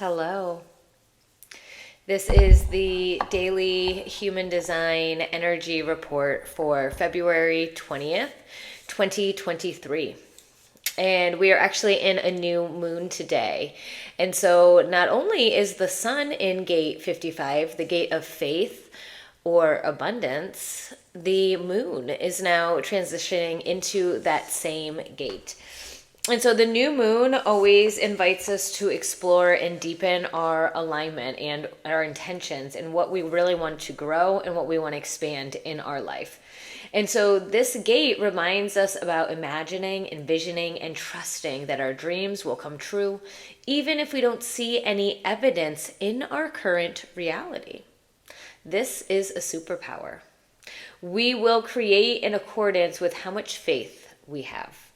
Hello. This is the daily human design energy report for February 20th, 2023. And we are actually in a new moon today. And so not only is the sun in gate 55, the gate of faith or abundance, the moon is now transitioning into that same gate. And so the new moon always invites us to explore and deepen our alignment and our intentions and what we really want to grow and what we want to expand in our life. And so this gate reminds us about imagining, envisioning, and trusting that our dreams will come true, even if we don't see any evidence in our current reality. This is a superpower. We will create in accordance with how much faith we have.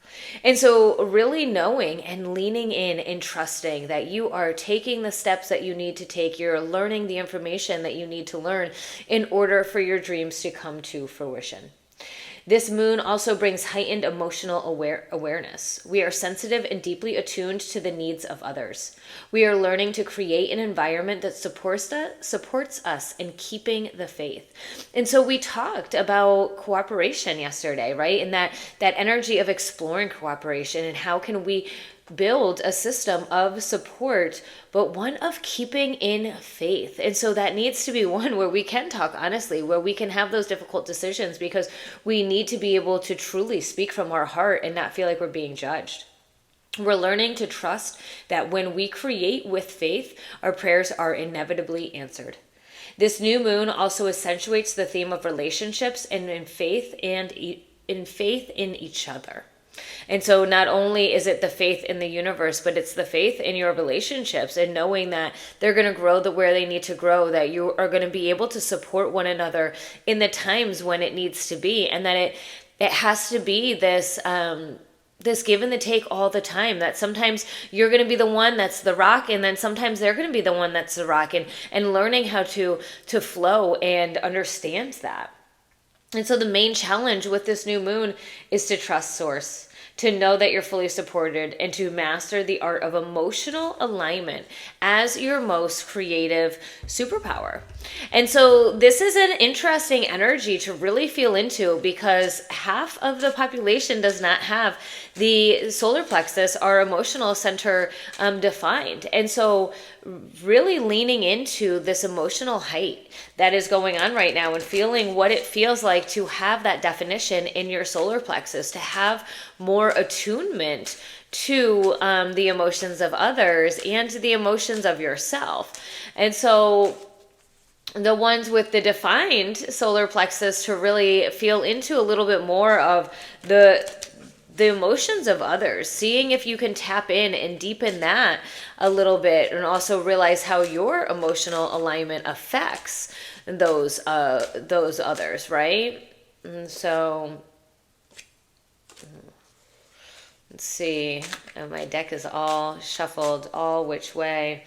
And so really knowing and leaning in and trusting that you are taking the steps that you need to take, you're learning the information that you need to learn in order for your dreams to come to fruition. This moon also brings heightened emotional awareness. We are sensitive and deeply attuned to the needs of others. We are learning to create an environment that supports us in keeping the faith. And so we talked about cooperation yesterday, right? And that energy of exploring cooperation and how can we build a system of support, but one of keeping in faith. And so that needs to be one where we can talk honestly, where we can have those difficult decisions, because we need to be able to truly speak from our heart and not feel like we're being judged. We're learning to trust that when we create with faith, our prayers are inevitably answered. This new moon also accentuates the theme of relationships and in faith in each other. And so not only is it the faith in the universe, but it's the faith in your relationships and knowing that they're going to grow where they need to grow, that you are going to be able to support one another in the times when it needs to be, and that it has to be this give and the take all the time, that sometimes you're going to be the one that's the rock, and then sometimes they're going to be the one that's the rock, and learning how to flow and understand that. And so the main challenge with this new moon is to trust source, to know that you're fully supported, and to master the art of emotional alignment as your most creative superpower. And so this is an interesting energy to really feel into, because half of the population does not have the solar plexus, our emotional center, defined. And so really leaning into this emotional height that is going on right now and feeling what it feels like to have that definition in your solar plexus, to have more attunement to the emotions of others and to the emotions of yourself. And so the ones with the defined solar plexus to really feel into a little bit more of the emotions of others, seeing if you can tap in and deepen that a little bit, and also realize how your emotional alignment affects those others, right? And so let's see, my deck is all shuffled all which way.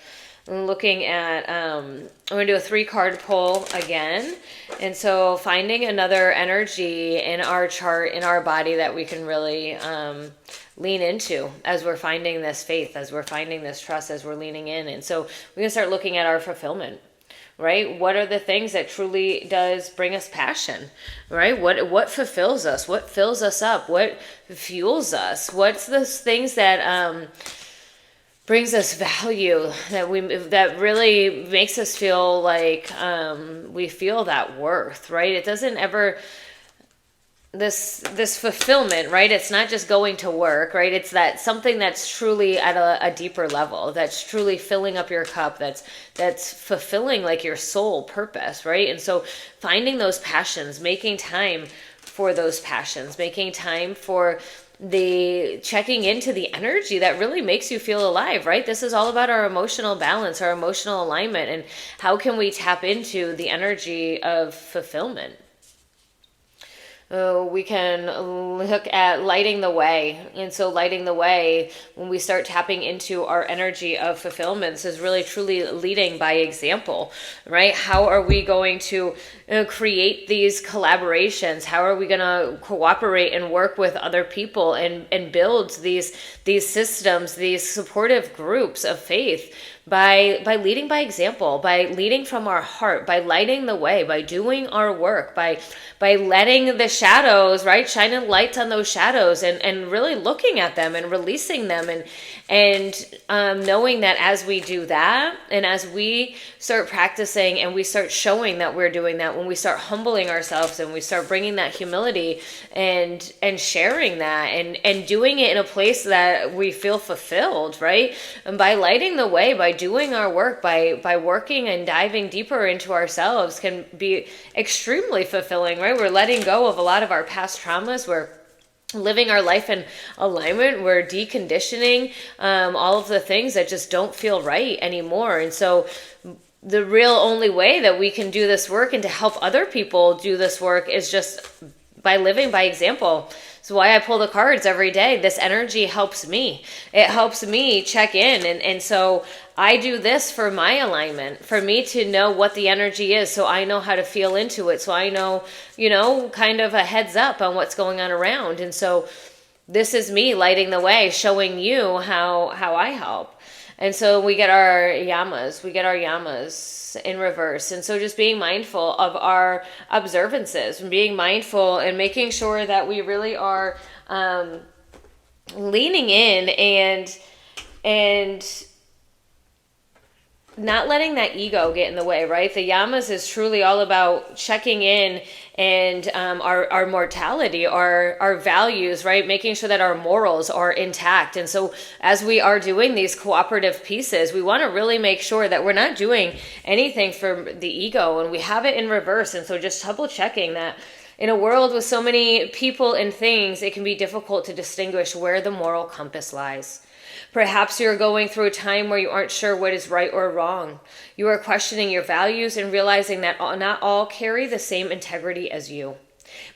I'm looking at, I'm going to do a 3-card pull again. And so finding another energy in our chart, in our body, that we can really lean into as we're finding this faith, as we're finding this trust, as we're leaning in. And so we can start looking at our fulfillment, right? What are the things that truly does bring us passion, right? What fulfills us? What fills us up? What fuels us? What's those things that brings us value, that really makes us feel like we feel that worth, right? It doesn't ever, this fulfillment, right? It's not just going to work, right? It's that something that's truly at a deeper level, that's truly filling up your cup, that's fulfilling like your soul purpose, right? And so finding those passions, making time for those passions, making time for the checking into the energy that really makes you feel alive, right? This is all about our emotional balance, our emotional alignment, and how can we tap into the energy of fulfillment. We can look at lighting the way. And so lighting the way, when we start tapping into our energy of fulfillments, is really truly leading by example, right? How are we going to create these collaborations? How are we going to cooperate and work with other people and build these systems, these supportive groups of faith? By leading by example, by leading from our heart, by lighting the way, by doing our work, by letting the shadows, right, shining lights on those shadows, and really looking at them and releasing them, and knowing that as we do that, and as we start practicing and we start showing that we're doing that, when we start humbling ourselves and we start bringing that humility and sharing that and doing it in a place that we feel fulfilled, right? And by lighting the way, by doing our work, by working and diving deeper into ourselves, can be extremely fulfilling, right? We're letting go of a lot of our past traumas. We're living our life in alignment. We're deconditioning all of the things that just don't feel right anymore. And so the real only way that we can do this work and to help other people do this work is just by living by example. It's why I pull the cards every day. This energy helps me. It helps me check in. And so I do this for my alignment, for me to know what the energy is, so I know how to feel into it. So I know, kind of a heads up on what's going on around. And so this is me lighting the way, showing you how I help. And so we get our yamas. In reverse. And so just being mindful of our observances and being mindful and making sure that we really are leaning in and not letting that ego get in the way, right? The yamas is truly all about checking in and our mortality, our values, right? Making sure that our morals are intact. And so as we are doing these cooperative pieces, we want to really make sure that we're not doing anything for the ego, and we have it in reverse. And so just double checking that in a world with so many people and things, it can be difficult to distinguish where the moral compass lies. Perhaps you're going through a time where you aren't sure what is right or wrong. You are questioning your values and realizing that not all carry the same integrity as you.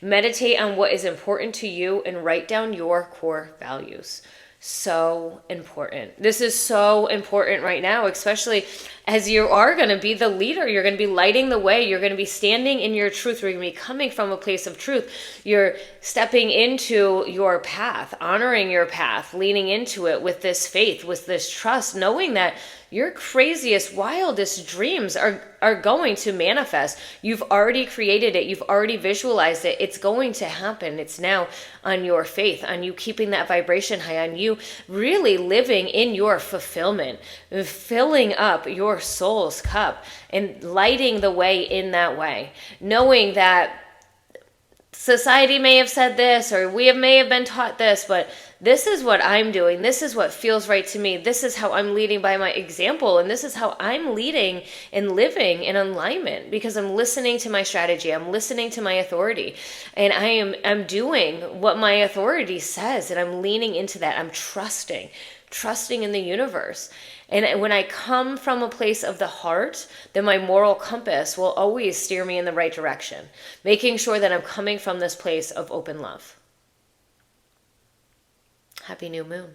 Meditate on what is important to you and write down your core values. So important. This is so important right now, especially as you are going to be the leader. You're going to be lighting the way. You're going to be standing in your truth. You're going to be coming from a place of truth. You're stepping into your path, honoring your path, leaning into it with this faith, with this trust, knowing that your craziest, wildest dreams are going to manifest. You've already created it. You've already visualized it. It's going to happen. It's now on your faith, on you keeping that vibration high, on you really living in your fulfillment, filling up your soul's cup and lighting the way in that way, knowing that society may have said this, or we may have been taught this, but this is what I'm doing. This is what feels right to me. This is how I'm leading by my example. And this is how I'm leading and living in alignment, because I'm listening to my strategy. I'm listening to my authority, and I'm doing what my authority says, and I'm leaning into that. I'm trusting in the universe. And when I come from a place of the heart, then my moral compass will always steer me in the right direction, making sure that I'm coming from this place of open love. Happy new moon.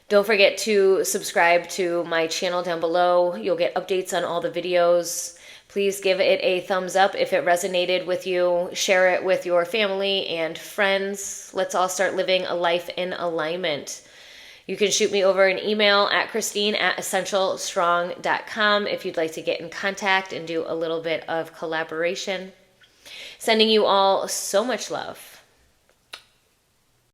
Don't forget to subscribe to my channel down below. You'll get updates on all the videos. Please give it a thumbs up if it resonated with you. Share it with your family and friends. Let's all start living a life in alignment. You can shoot me over an email at Christine@essentialstrong.com if you'd like to get in contact and do a little bit of collaboration. Sending you all so much love.